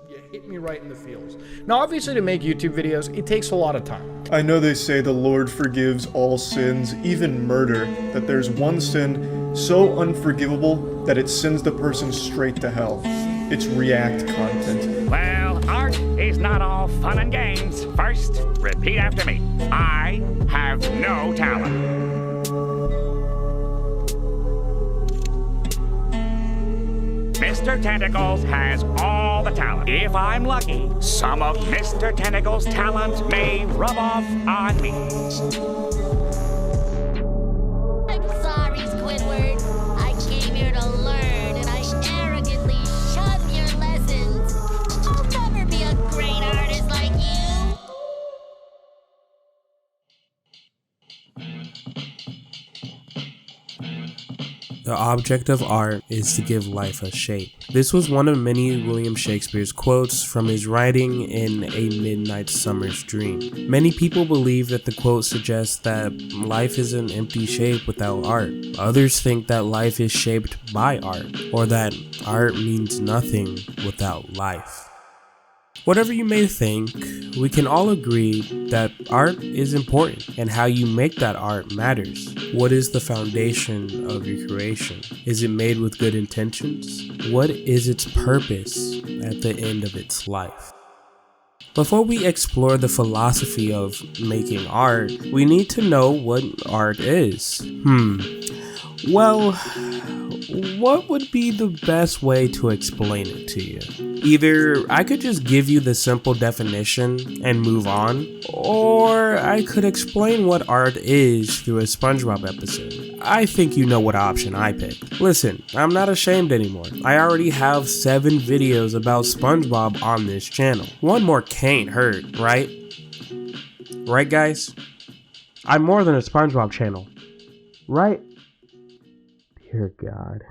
you hit me right in the feels. Now, obviously, to make YouTube videos, it takes a lot of time. I know they say the Lord forgives all sins, even murder, that there's one sin so unforgivable that it sends the person straight to hell. It's React content. Well, art is not all fun and games. First, repeat after me. I have no talent. Mr. Tentacles has all the talent. If I'm lucky, some of Mr. Tentacles' talent may rub off on me. I'm sorry, Squidward. I came here to learn, and I arrogantly shun your lessons. I'll never be a great artist like you. The object of art is to give life a shape. This was one of many William Shakespeare's quotes from his writing in A Midnight Summer's Dream. Many people believe that the quote suggests that life is an empty shape without art. Others think that life is shaped by art, or that art means nothing without life. Whatever you may think, we can all agree that art is important, and how you make that art matters. What is the foundation of your creation? Is it made with good intentions? What is its purpose at the end of its life? Before we explore the philosophy of making art, we need to know what art is. Well, what would be the best way to explain it to you? Either I could just give you the simple definition and move on, or I could explain what art is through a SpongeBob episode. I think you know what option I picked. Listen, I'm not ashamed anymore. I already have 7 videos about SpongeBob on this channel. One more can't hurt, right? Right, guys? I'm more than a SpongeBob channel, right? Dear God.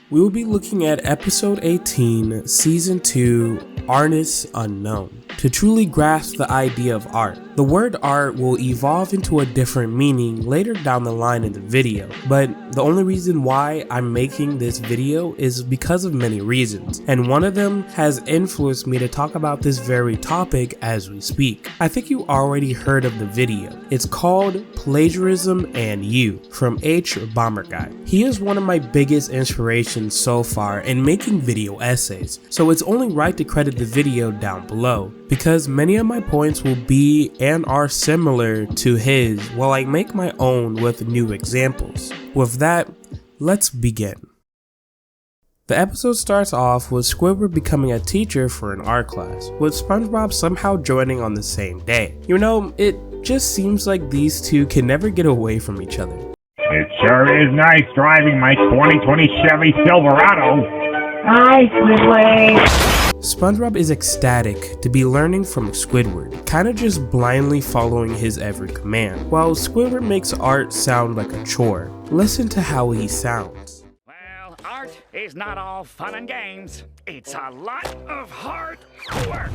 We will be looking at episode 18, season 2, Artists Unknown. To truly grasp the idea of art, the word art will evolve into a different meaning later down the line in the video, but the only reason why I'm making this video is because of many reasons, and one of them has influenced me to talk about this very topic as we speak. I think you already heard of the video. It's called Plagiarism and You from H. Bomber Guy. He is one of my biggest inspirations so far in making video essays, so it's only right to credit the video down below, because many of my points will be and are similar to his while I make my own with new examples. With that, let's begin. The episode starts off with Squidward becoming a teacher for an art class, with SpongeBob somehow joining on the same day. You know, it just seems like these two can never get away from each other. It sure is nice driving my 2020 Chevy Silverado. Hi, Squidward. SpongeBob is ecstatic to be learning from Squidward, kinda just blindly following his every command, while Squidward makes art sound like a chore. Listen to how he sounds. Well, art is not all fun and games. It's a lot of hard work.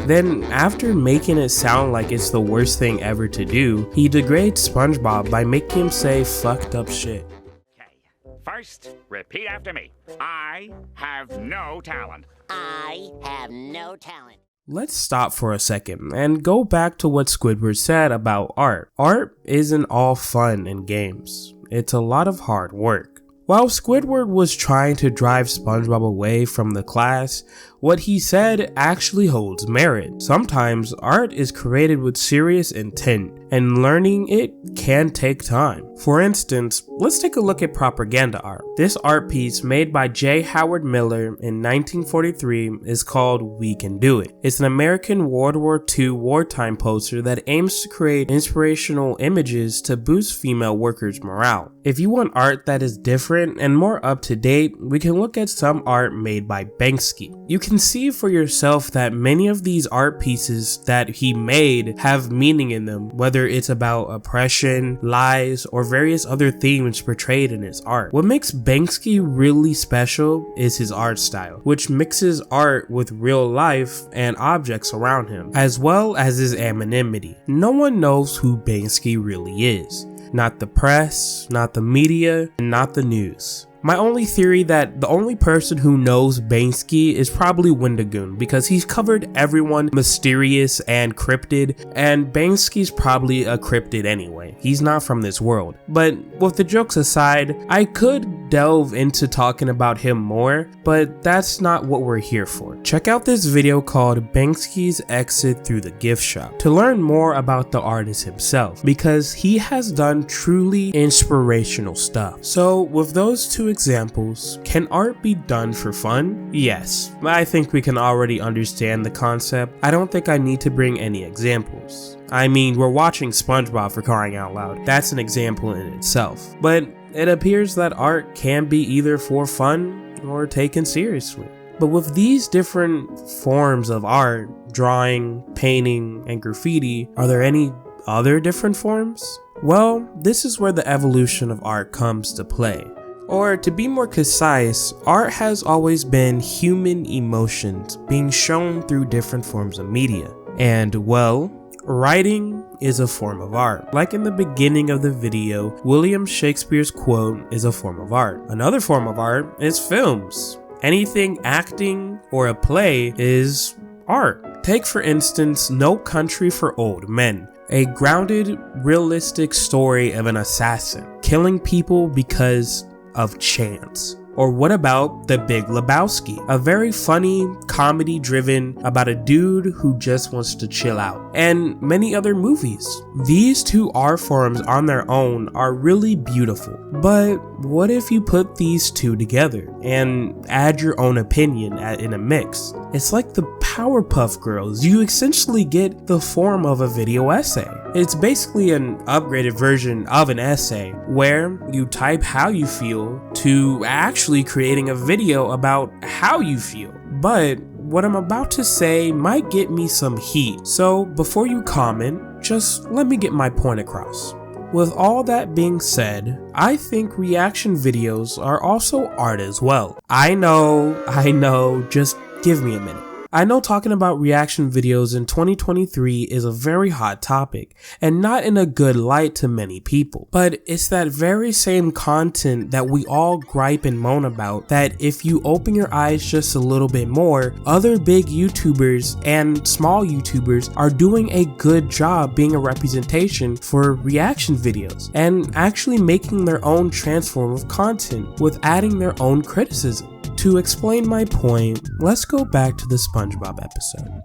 Then, after making it sound like it's the worst thing ever to do, he degrades SpongeBob by making him say fucked up shit. Okay, first, repeat after me. I have no talent. I have no talent. Let's stop for a second and go back to what Squidward said about art. Art isn't all fun and games. It's a lot of hard work. While Squidward was trying to drive SpongeBob away from the class, what he said actually holds merit. Sometimes art is created with serious intent, and learning it can take time. For instance, let's take a look at propaganda art. This art piece made by J. Howard Miller in 1943 is called We Can Do It. It's an American World War II wartime poster that aims to create inspirational images to boost female workers' morale. If you want art that is different and more up to date, we can look at some art made by Banksy. You can see for yourself that many of these art pieces that he made have meaning in them, whether it's about oppression, lies, or various other themes portrayed in his art. What makes Banksy really special is his art style, which mixes art with real life and objects around him, as well as his anonymity. No one knows who Banksy really is. Not the press, not the media, and not the news. My only theory that the only person who knows Banksy is probably Wendigoon, because he's covered everyone mysterious and cryptid, and Bansky's probably a cryptid anyway. He's not from this world. But with the jokes aside, I could delve into talking about him more, but that's not what we're here for. Check out this video called Bansky's Exit Through the Gift Shop to learn more about the artist himself, because he has done truly inspirational stuff. So with those two examples, can art be done for fun? Yes, I think we can already understand the concept. I don't think I need to bring any examples. I mean, we're watching SpongeBob, for crying out loud. That's an example in itself. But it appears that art can be either for fun or taken seriously. But with these different forms of art, drawing, painting, and graffiti, are there any other different forms? Well, this is where the evolution of art comes to play. Or to be more concise, art has always been human emotions being shown through different forms of media. And well, writing is a form of art. Like in the beginning of the video, William Shakespeare's quote is a form of art. Another form of art is films. Anything acting or a play is art. Take for instance, No Country for Old Men. A grounded, realistic story of an assassin killing people because of chance. Or what about The Big Lebowski? A very funny comedy driven about a dude who just wants to chill out. And many other movies. These two art forms on their own are really beautiful. But what if you put these two together and add your own opinion in a mix? It's like the Powerpuff Girls. You essentially get the form of a video essay. It's basically an upgraded version of an essay where you type how you feel to actually creating a video about how you feel. But what I'm about to say might get me some heat. So before you comment, just let me get my point across. With all that being said, I think reaction videos are also art as well. I know, just give me a minute. I know talking about reaction videos in 2023 is a very hot topic and not in a good light to many people, but it's that very same content that we all gripe and moan about, that if you open your eyes just a little bit more, other big YouTubers and small YouTubers are doing a good job being a representation for reaction videos and actually making their own transform of content with adding their own criticism. To explain my point, let's go back to the SpongeBob episode.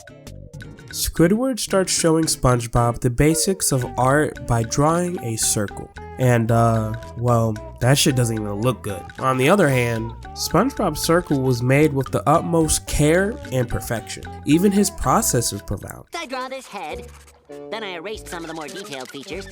Squidward starts showing SpongeBob the basics of art by drawing a circle. And well, that shit doesn't even look good. On the other hand, SpongeBob's circle was made with the utmost care and perfection. Even his process is profound. I draw this head, then I erased some of the more detailed features.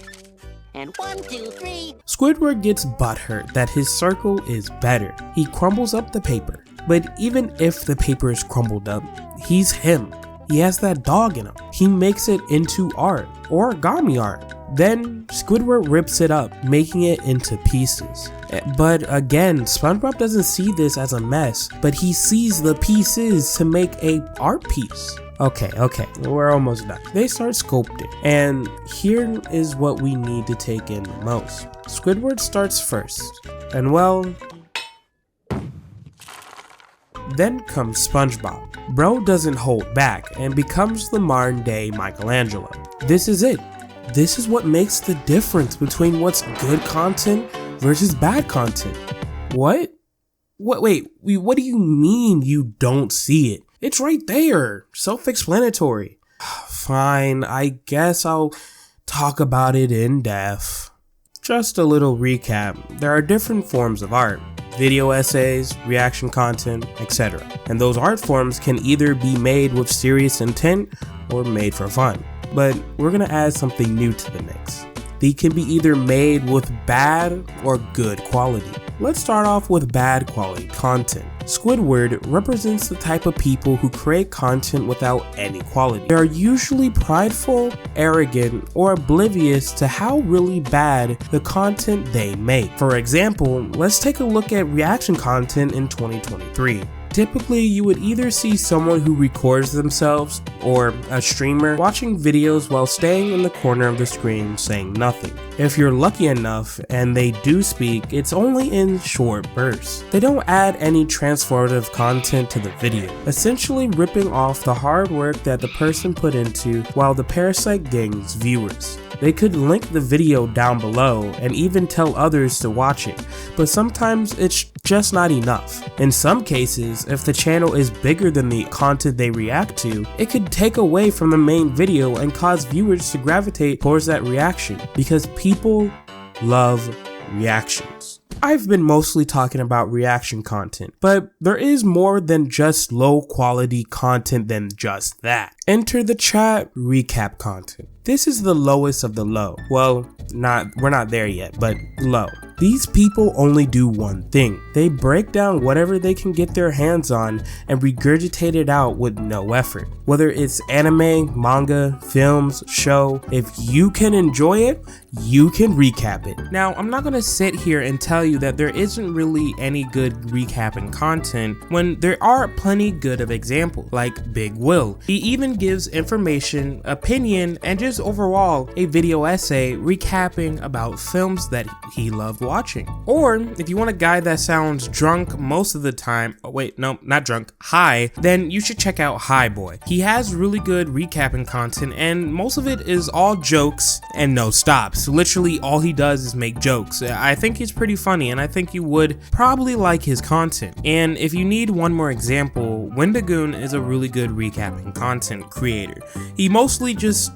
And 1, 2, 3. Squidward gets butthurt that his circle is better. He crumbles up the paper. But even if the paper is crumbled up, he's him. He has that dog in him. He makes it into art, origami art. Then Squidward rips it up, making it into pieces. But again, SpongeBob doesn't see this as a mess, but he sees the pieces to make a art piece. Okay, we're almost done. They start sculpting, and here is what we need to take in the most. Squidward starts first, and well, then comes SpongeBob. Bro doesn't hold back and becomes the modern day Michelangelo. This is it. This is what makes the difference between what's good content versus bad content. What? Wait, what do you mean you don't see it? It's right there, self-explanatory. Fine, I guess I'll talk about it in depth. Just a little recap, there are different forms of art. Video essays, reaction content, etc. And those art forms can either be made with serious intent or made for fun. But we're gonna add something new to the mix. They can be either made with bad or good quality. Let's start off with bad quality content. Squidward represents the type of people who create content without any quality. They are usually prideful, arrogant, or oblivious to how really bad the content they make. For example, let's take a look at reaction content in 2023. Typically, you would either see someone who records themselves or a streamer watching videos while staying in the corner of the screen saying nothing. If you're lucky enough and they do speak, it's only in short bursts. They don't add any transformative content to the video, essentially ripping off the hard work that the person put into while the parasite gains viewers. They could link the video down below and even tell others to watch it, but sometimes it's just not enough. In some cases, if the channel is bigger than the content they react to, it could take away from the main video and cause viewers to gravitate towards that reaction, because people love reactions. I've been mostly talking about reaction content, but there is more than just low quality content than just that. Enter the chat recap content. This is the lowest of the low. Well, we're not there yet, but low. These people only do one thing. They break down whatever they can get their hands on and regurgitate it out with no effort. Whether it's anime, manga, films, show, if you can enjoy it, you can recap it. Now, I'm not gonna sit here and tell you that there isn't really any good recapping content when there are plenty good of examples, like Big Will. He even gives information, opinion, and just overall a video essay recapping about films that he loved watching. Or if you want a guy that sounds drunk most of the time, oh wait, no, not drunk, high, then you should check out High Boy. He has really good recapping content, and most of it is all jokes and no stops. Literally all he does is make jokes. I think he's pretty funny, and I think you would probably like his content. And if you need one more example, Wendigoon is a really good recapping content creator. He mostly just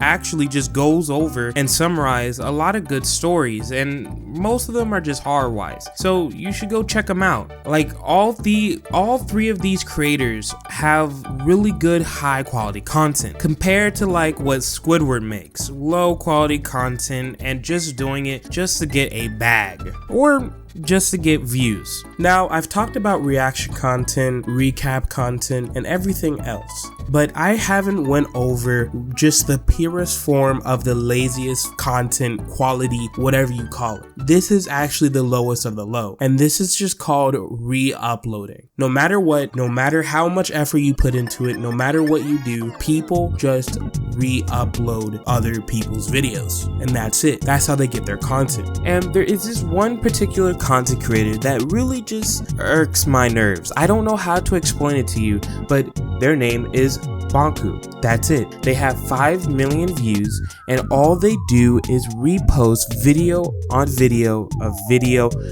goes over and summarize a lot of good stories, and most of them are just horror-wise. So you should go check them out. Like all three of these creators have really good high quality content compared to like what Squidward makes. Low quality content and just doing it just to get a bag or just to get views. Now, I've talked about reaction content, recap content, and everything else, but I haven't went over just the purest form of the laziest content quality, whatever you call it. This is actually the lowest of the low, and this is just called re-uploading. No matter what, no matter how much effort you put into it, no matter what you do, people just re-upload other people's videos, and that's it. That's how they get their content. And there is this one particular content creator that really just irks my nerves. I don't know how to explain it to you, but their name is Bonku. That's it. They have 5 million views, and all they do is repost video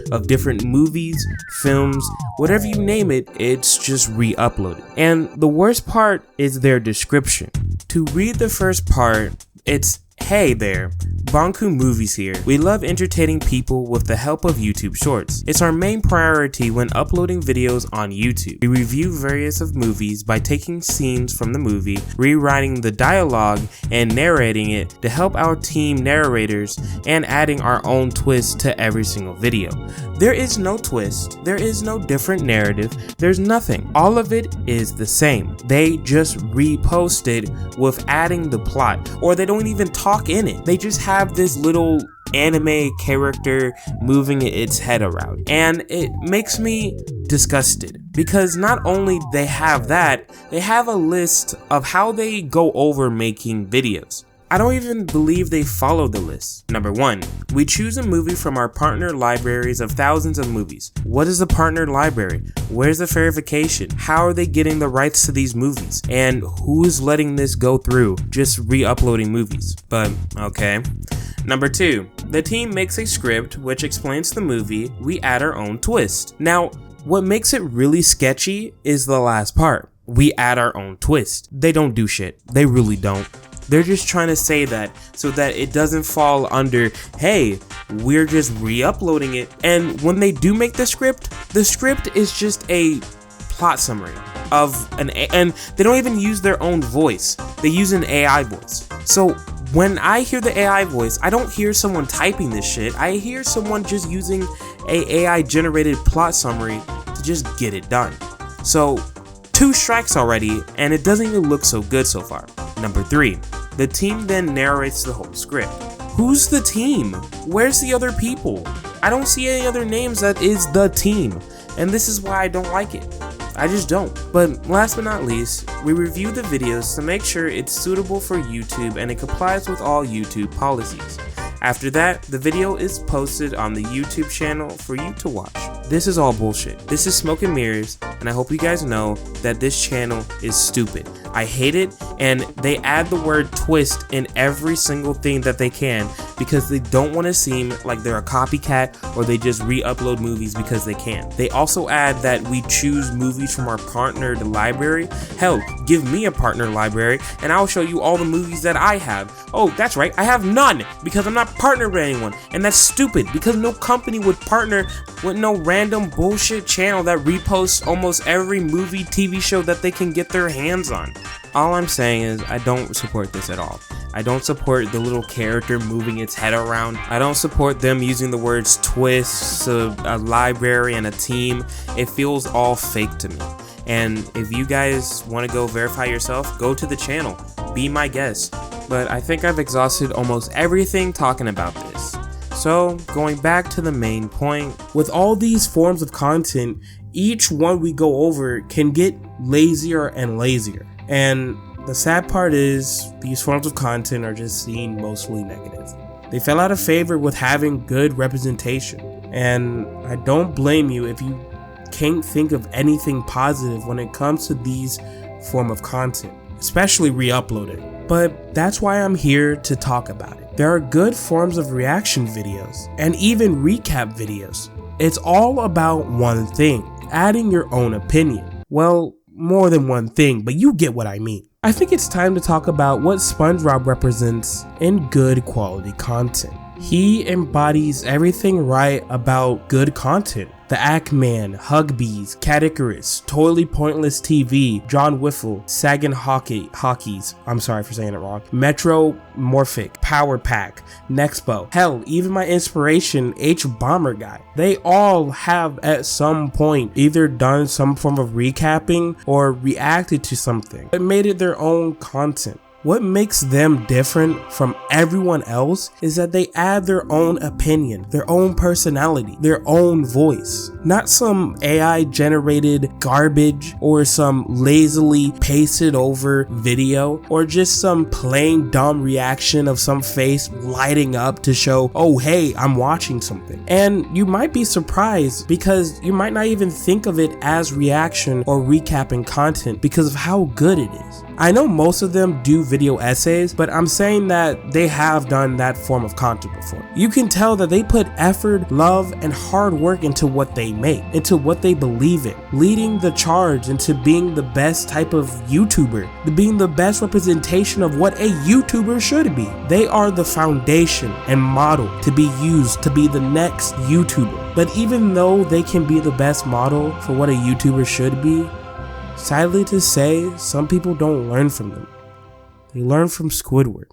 of different movies, films, whatever you name it, it's just re-uploaded. And the worst part is their description. To read the first part, it's, "Hey there, Bonku Movies here. We love entertaining people with the help of YouTube Shorts. It's our main priority when uploading videos on YouTube. We review various of movies by taking scenes from the movie, rewriting the dialogue, and narrating it to help our team narrators, and adding our own twist to every single video. There is no twist, there is no different narrative, there's nothing. All of it is the same. They just repost it with adding the plot, or they don't even talk in it. They just have this little anime character moving its head around, and it makes me disgusted because not only they have that, they have a list of how they go over making videos. I don't even believe they follow the list. Number 1, we choose a movie from our partner libraries of thousands of movies. What is a partner library? Where's the verification? How are they getting the rights to these movies? And who is letting this go through? Just re-uploading movies. But okay. Number 2, the team makes a script which explains the movie. We add our own twist. Now, what makes it really sketchy is the last part. We add our own twist. They don't do shit. They really don't. They're just trying to say that so that it doesn't fall under, hey, we're just re-uploading it. And when they do make the script is just a plot summary of and they don't even use their own voice. They use an AI voice. So when I hear the AI voice, I don't hear someone typing this shit. I hear someone just using a AI generated plot summary to just get it done. So 2 strikes already, and it doesn't even look so good so far. Number 3, the team then narrates the whole script. Who's the team? Where's the other people? I don't see any other names that is the team, and this is why I don't like it. I just don't. But last but not least, we review the videos to make sure it's suitable for YouTube and it complies with all YouTube policies. After that, the video is posted on the YouTube channel for you to watch. This is all bullshit. This is smoke and mirrors, and I hope you guys know that this channel is stupid. I hate it, and they add the word twist in every single thing that they can because they don't want to seem like they're a copycat or they just re-upload movies because they can. They also add that we choose movies from our partnered library. Hell, give me a partner library and I'll show you all the movies that I have. Oh, that's right, I have none because I'm not partnered with anyone, and that's stupid because no company would partner with no random bullshit channel that reposts almost every movie, TV show that they can get their hands on. All I'm saying is I don't support this at all. I don't support the little character moving its head around. I don't support them using the words twist, a library, and a team. It feels all fake to me. And if you guys want to go verify yourself, go to the channel. Be my guest. But I think I've exhausted almost everything talking about this. So, going back to the main point, with all these forms of content, each one we go over can get lazier and lazier. And the sad part is, these forms of content are just seen mostly negative. They fell out of favor with having good representation. And I don't blame you if you can't think of anything positive when it comes to these form of content, especially re-uploading. But that's why I'm here to talk about it. There are good forms of reaction videos and even recap videos. It's all about one thing, adding your own opinion. Well, more than one thing, but you get what I mean. I think it's time to talk about what SpongeBob represents in good quality content. He embodies everything right about good content. The Ackman, Hugbees, Caticarus, Totally Pointless TV, John Wiffle, Sagan Hockeys, I'm sorry for saying it wrong, Metro Morphic, Power Pack, Nexpo, hell, even my inspiration, H Bomber Guy. They all have at some point either done some form of recapping or reacted to something that made it their own content. What makes them different from everyone else is that they add their own opinion, their own personality, their own voice. Not some AI generated garbage or some lazily pasted over video or just some plain dumb reaction of some face lighting up to show, oh hey, I'm watching something. And you might be surprised because you might not even think of it as reaction or recapping content because of how good it is. I know most of them do video essays, but I'm saying that they have done that form of content before. You can tell that they put effort, love, and hard work into what they make, into what they believe in, leading the charge into being the best type of YouTuber, being the best representation of what a YouTuber should be. They are the foundation and model to be used to be the next YouTuber. But even though they can be the best model for what a YouTuber should be, sadly to say, some people don't learn from them. They learn from Squidward.